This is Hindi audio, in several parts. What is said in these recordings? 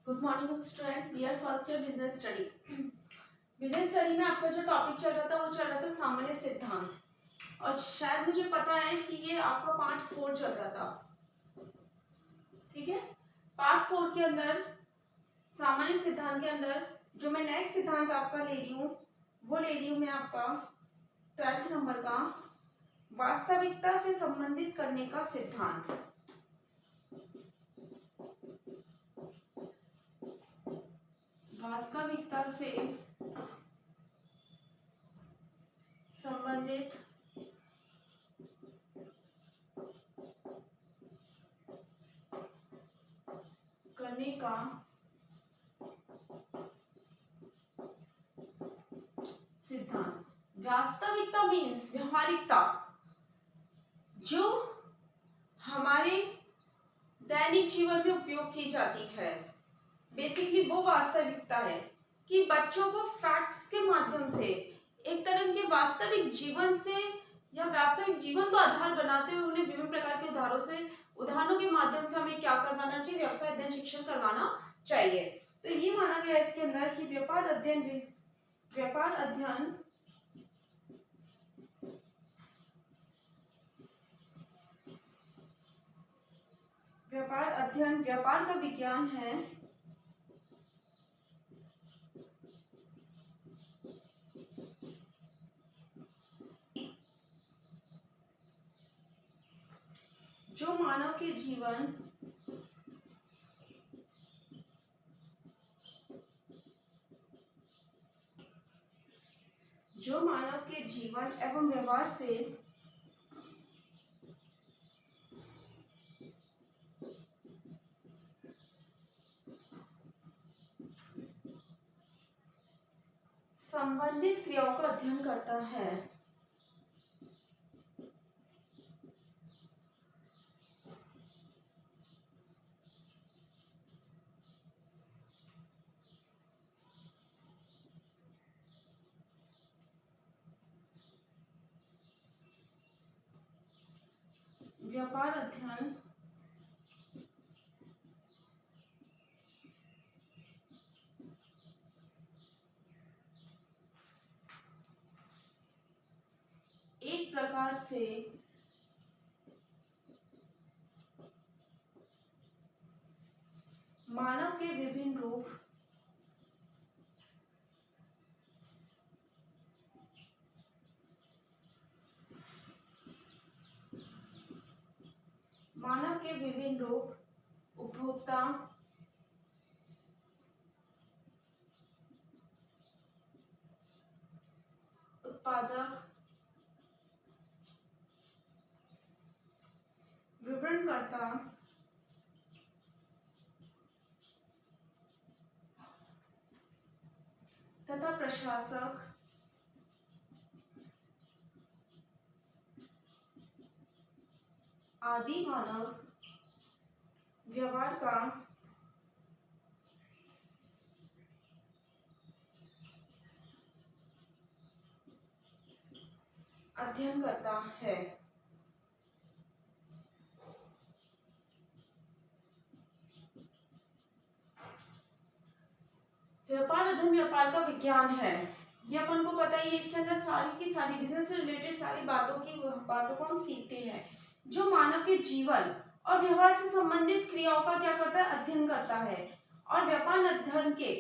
Good morning student, we are first year business study. Business study में आपका जो टॉपिक चल रहा था वो चल रहा था सामान्य सिद्धांत, और शायद मुझे पता है कि ये आपका पार्ट 4 चल रहा था। ठीक है, पार्ट 4 के अंदर सामान्य सिद्धांत के अंदर जो मैं नेक्स्ट सिद्धांत आपका ले रही हूँ वो ले रही हूँ मैं आपका 12th नंबर का वास्तविकता से संबंधित करने का सिद्धांत। वास्तविकता से संबंधित करने का सिद्धांत। वास्तविकता मीन्स व्यवहारिकता, जो हमारे दैनिक जीवन में उपयोग की जाती है। बेसिकली वो वास्तविकता है कि बच्चों को फैक्ट्स के माध्यम से एक तरह के वास्तविक जीवन से या वास्तविक जीवन को आधार बनाते हुए उन्हें विभिन्न प्रकार के उदाहरणों के माध्यम से हमें क्या करवाना चाहिए, व्यवसाय अध्ययन शिक्षण करवाना चाहिए। तो ये माना गया इसके अंदर कि व्यापार अध्ययन व्यापार का विज्ञान है जो मानव के जीवन एवं व्यवहार से संबंधित क्रियाओं का अध्ययन करता है। व्यापार अध्ययन एक प्रकार से मानव के विभिन्न रूप उपभोक्ता, उत्पादक, विवरणकर्ता तथा प्रशासक आदि मानव व्यवहार का अध्ययन करता है। व्यापार अध्ययन व्यापार का विज्ञान है, ये अपन को पता ही है। इसके अंदर सारी की सारी बिजनेस से रिलेटेड सारी बातों को हम सीखते हैं, जो मानव के जीवन और व्यवहार से संबंधित क्रियाओं का क्या करता है, अध्ययन करता है। और व्यापार अध्ययन के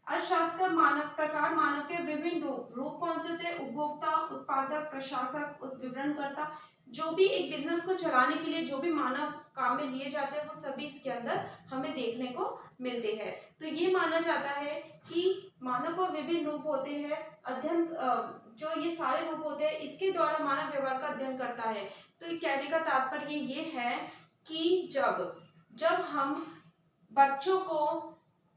अर्थशास्त्र का मानव के विभिन्न रूप कौन से होते हैं, उपभोक्ता, उत्पादक, प्रशासक, विवरणकर्ता। जो भी एक बिजनेस को चलाने के लिए जो भी मानव काम में लिए जाते हैं वो सभी इसके अंदर हमें देखने को मिलते हैं। तो ये माना जाता है कि मानव को विभिन्न रूप होते हैं, अध्ययन जो ये सारे रूप होते हैं इसके द्वारा मानव व्यवहार का अध्ययन करता है। तो ये कहने का तात्पर्य ये है कि जब हम बच्चों को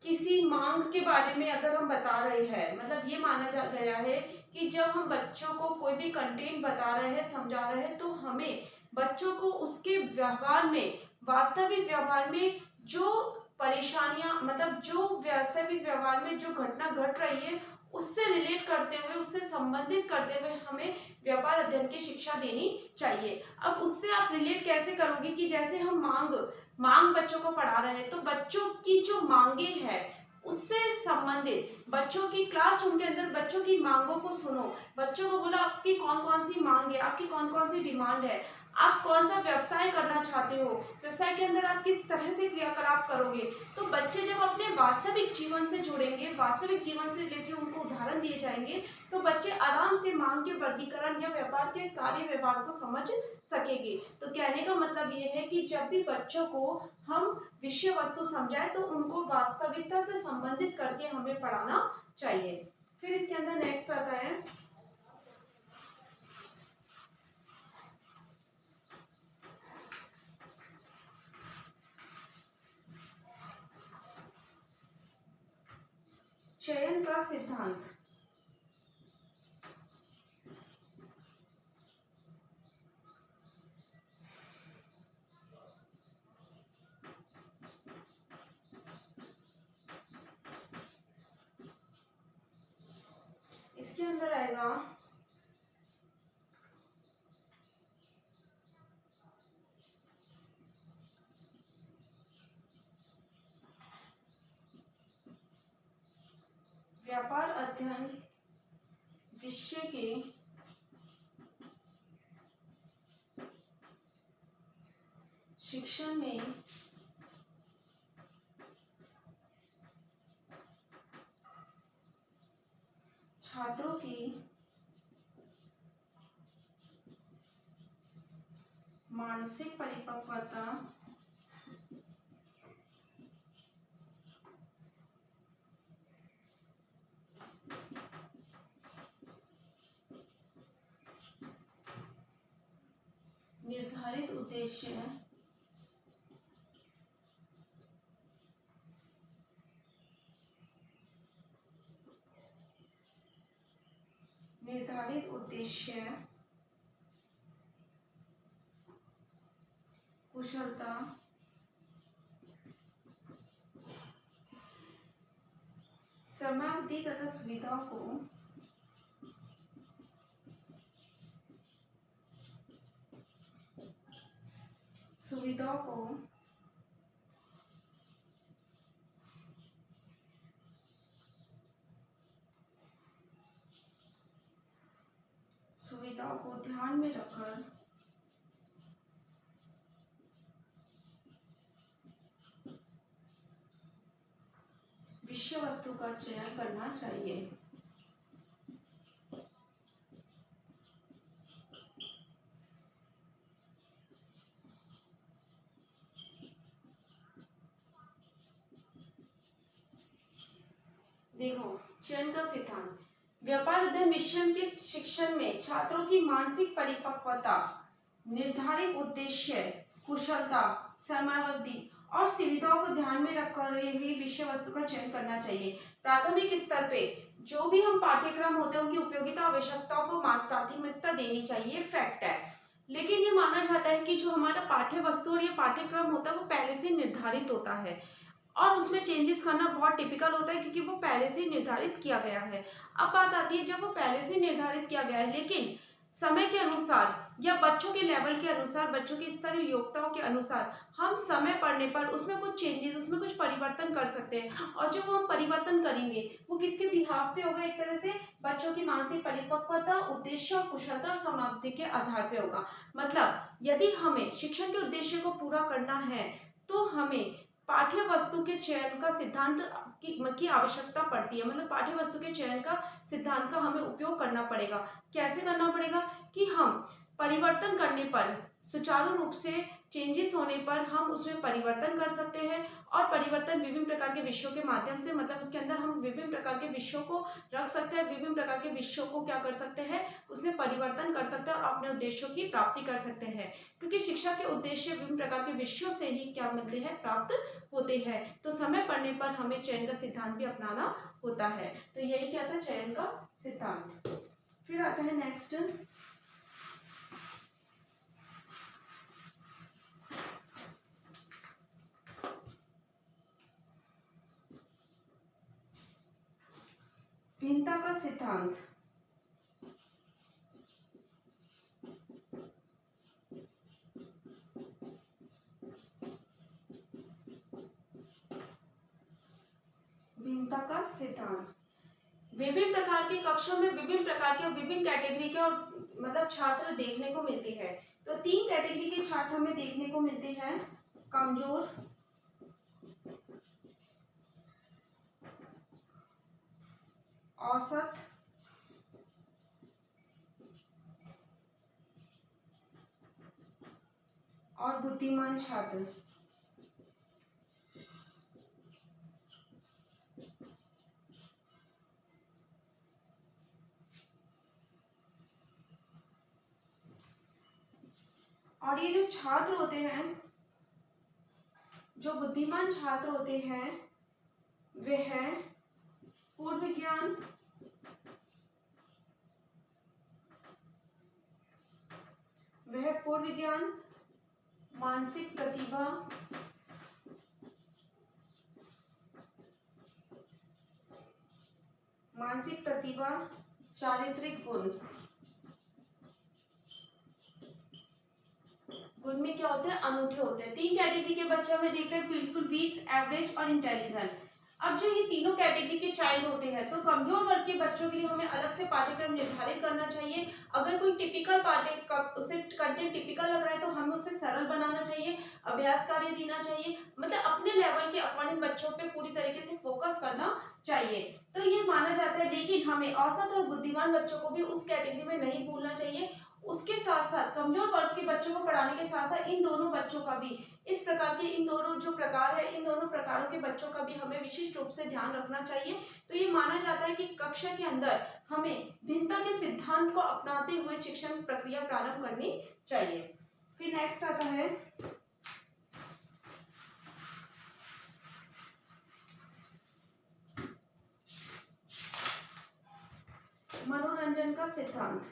किसी मांग के बारे में अगर हम बता रहे हैं, मतलब ये माना जा गया है कि जब हम बच्चों को कोई भी कंटेंट बता रहे हैं, समझा रहे हैं, तो हमें बच्चों को उसके व्यवहार में, वास्तविक व्यवहार में जो परेशानियां, मतलब जो वास्तविक व्यवहार में जो घटना घट रही है उससे रिलेट करते हुए, उससे संबंधित करते हुए हमें व्यापार अध्ययन की शिक्षा देनी चाहिए। अब उससे आप रिलेट कैसे करोगे कि जैसे हम मांग मांग बच्चों को पढ़ा रहे हैं, तो बच्चों की जो मांगे हैं उससे संबंधित बच्चों की क्लासरूम के अंदर बच्चों की मांगों को सुनो, बच्चों को बोलो आपकी कौन कौन सी मांग है, आपकी कौन कौन सी डिमांड है, आप कौन सा व्यवसाय करना चाहते हो, व्यवसाय के अंदर आप किस तरह से क्रियाकलाप करोगे। तो बच्चे जब अपने वास्तविक जीवन से जुड़ेंगे, वास्तविक जीवन से रिलेटेड उनको उदाहरण दिए जाएंगे, तो बच्चे आराम से मांग के वर्गीकरण या व्यापार के कार्य व्यवहार को समझ सकेंगे। तो कहने का मतलब ये है कि जब भी बच्चों को हम विषय वस्तु समझाए तो उनको वास्तविकता से संबंधित करके हमें पढ़ाना चाहिए। फिर इसके अंदर नेक्स्ट आता है चयन का सिद्धांत। इसके अंदर आएगा व्यापार अध्ययन विषय के शिक्षण में छात्रों की मानसिक परिपक्वता निर्धारित उद्देश्य कुशलता समाप्ति तथा सुविधाओं को ध्यान में रखकर विषय वस्तु का चयन करना चाहिए। देखो चयन का सिद्धांत, व्यापार अध्ययन मिश्रण के शिक्षण में छात्रों की मानसिक परिपक्वता, निर्धारित उद्देश्य, कुशलता, समयावधि और सुविधाओं को ध्यान में रखकर ही विषय वस्तु का चयन करना चाहिए। प्राथमिक स्तर पे जो भी हम पाठ्यक्रम होते हैं उनकी उपयोगिता आवश्यकताओं को प्राथमिकता देनी चाहिए, फैक्ट है। लेकिन ये माना जाता है कि जो हमारा पाठ्य वस्तु और ये पाठ्यक्रम होता है वो पहले से निर्धारित होता है और उसमें चेंजेस करना बहुत टिपिकल होता है क्योंकि वो पहले से निर्धारित किया गया है। अब बात आती है जब वो पहले से निर्धारित किया गया है लेकिन समय के अनुसार या बच्चों के लेवल के अनुसार, बच्चों की स्तरीय योग्यताओं के अनुसार हम समय पड़ने पर उसमें कुछ चेंजेस, उसमें कुछ परिवर्तन कर सकते हैं। और जो हम परिवर्तन करेंगे वो किसके बिहाफ पे होगा, एक तरह से बच्चों की मानसिक परिपक्वता, उद्देश्य, कुशलता और समाप्ति के आधार पे होगा। मतलब यदि हमें शिक्षण के उद्देश्य को पूरा करना है तो हमें पाठ्य वस्तु के चयन का सिद्धांत की आवश्यकता पड़ती है। मतलब पाठ्य वस्तु के चयन का सिद्धांत का हमें उपयोग करना पड़ेगा। कैसे करना पड़ेगा कि हम परिवर्तन करने पर, सुचारू रूप से चेंजेस होने पर हम उसमें परिवर्तन कर सकते हैं और परिवर्तन विभिन्न प्रकार के विषयों के माध्यम से, मतलब उसके अंदर हम विभिन्न प्रकार के विषयों को रख सकते हैं, विभिन्न प्रकार के विषयों को क्या कर सकते हैं, उसमें परिवर्तन कर सकते हैं और अपने उद्देश्यों की प्राप्ति कर सकते हैं। क्योंकि शिक्षा के उद्देश्य विभिन्न प्रकार के विषयों से ही क्या मिलते हैं, प्राप्त होते हैं। तो समय पड़ने पर हमें चयन का सिद्धांत भी अपनाना होता है। तो यही क्या था, चयन का सिद्धांत। फिर आता है नेक्स्ट भिन्नता का सिद्धांत। भिन्नता का सिद्धांत। विभिन्न प्रकार के कक्षों में विभिन्न प्रकार के और विभिन्न कैटेगरी के और मतलब छात्र देखने को मिलते हैं। तो 3 कैटेगरी के छात्र हमें देखने को मिलते हैं, कमजोर, औसत और बुद्धिमान छात्र। और ये जो छात्र होते हैं, जो बुद्धिमान छात्र होते हैं, वे हैं पूर्व विज्ञान, मानसिक प्रतिभा, चारित्रिक गुण। गुण में क्या होते हैं, अनूठे होते हैं। 3 कैटेगरी के बच्चे हमें देखते हैं, बिल्कुल वीक, एवरेज और इंटेलिजेंट। अब जो ये तीनों कैटेगरी के चाइल्ड होते हैं, तो कमजोर वर्ग के बच्चों के लिए हमें अलग से पाठ्यक्रम निर्धारित करना चाहिए। अगर कोई टिपिकल उसे कंटेंट टिपिकल लग रहा है तो हमें उसे सरल बनाना चाहिए, अभ्यास कार्य देना चाहिए, मतलब अपने लेवल के अकॉर्डिंग बच्चों पे पूरी तरीके से फोकस करना चाहिए। तो ये माना जाता है, लेकिन हमें औसत और बुद्धिमान बच्चों को भी उस कैटेगरी में नहीं भूलना चाहिए। उसके साथ साथ कमजोर वर्ग के बच्चों को पढ़ाने के साथ साथ इन दोनों बच्चों का भी, इस प्रकार के इन दोनों जो प्रकार है, इन दोनों प्रकारों के बच्चों का भी हमें विशिष्ट रूप से ध्यान रखना चाहिए। तो ये माना जाता है कि कक्षा के अंदर हमें भिन्नता के सिद्धांत को अपनाते हुए शिक्षण प्रक्रिया प्रारंभ करनी चाहिए। फिर नेक्स्ट आता है मनोरंजन का सिद्धांत।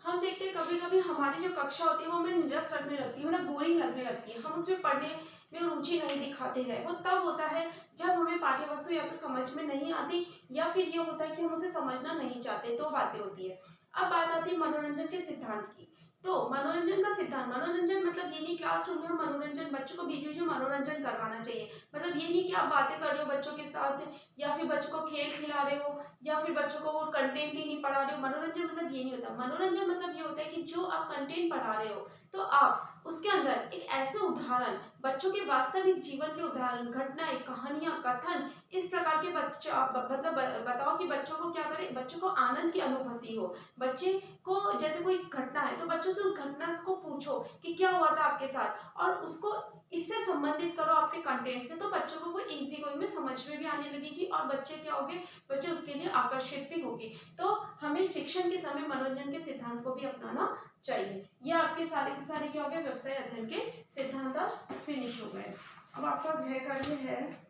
हम देखते हैं कभी कभी हमारी जो कक्षा होती है वो हमें निरस लगने लगती है, मतलब बोरिंग लगने लगती है, हम उसमें पढ़ने में रुचि नहीं दिखाते हैं। वो तब होता है जब हमें पाठ्य वस्तु या तो समझ में नहीं आती या फिर ये होता है कि हम उसे समझना नहीं चाहते। 2 बातें होती है। अब बात आती है मनोरंजन के सिद्धांत की। तो मनोरंजन का सिद्धांत, मनोरंजन मतलब ये नहीं क्लासरूम में हम मनोरंजन, बच्चों को बीच बीच में मनोरंजन करवाना चाहिए। मतलब ये नहीं कि आप बातें कर रहे हो बच्चों के साथ या फिर बच्चों को खेल खिला रहे हो या फिर बच्चों को वो कंटेंट ही नहीं पढ़ा रहे हो। मनोरंजन मतलब ये नहीं होता। मनोरंजन मतलब ये होता है कि जो आप कंटेंट पढ़ा रहे हो तो आप उसके अंदर एक ऐसे उदाहरण, बच्चों के वास्तविक जीवन के उदाहरण, घटनाएं, कहानियां, कथन, इस प्रकार के बच्चे मतलब बताओ कि बच्चों को क्या करें, बच्चों को आनंद की अनुभूति हो। बच्चे को जैसे कोई घटना है तो बच्चों से उस घटना को पूछो कि क्या हुआ था आपके साथ, और उसको इससे संबंधित करो आपके कंटेंट से, तो बच्चों को वो इजी वे में समझ में भी आने लगेगी और बच्चे क्या होंगे, बच्चे उसके लिए आकर्षित भी होगी। तो हमें शिक्षण के समय मनोरंजन के सिद्धांत को भी अपनाना चाहिए। ये आपके सारे के सारे क्या हो गए, व्यवसाय अध्ययन के सिद्धांत फिनिश हो गए। अब आपका गृह कार्य है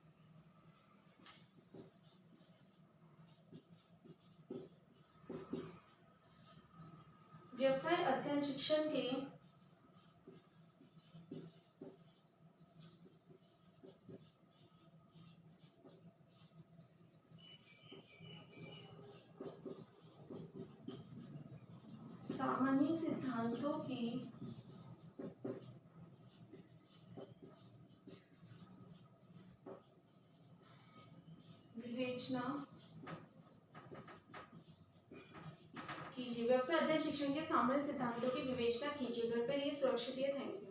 व्यवसाय अध्ययन शिक्षण के सामान्य सिद्धांतों की विवेचना कीजिए। व्यवसाय अध्ययन शिक्षण के सामान्य सिद्धांतों की विवेचना कीजिए। घर पे रहिए, सुरक्षित रहिए। Thank you.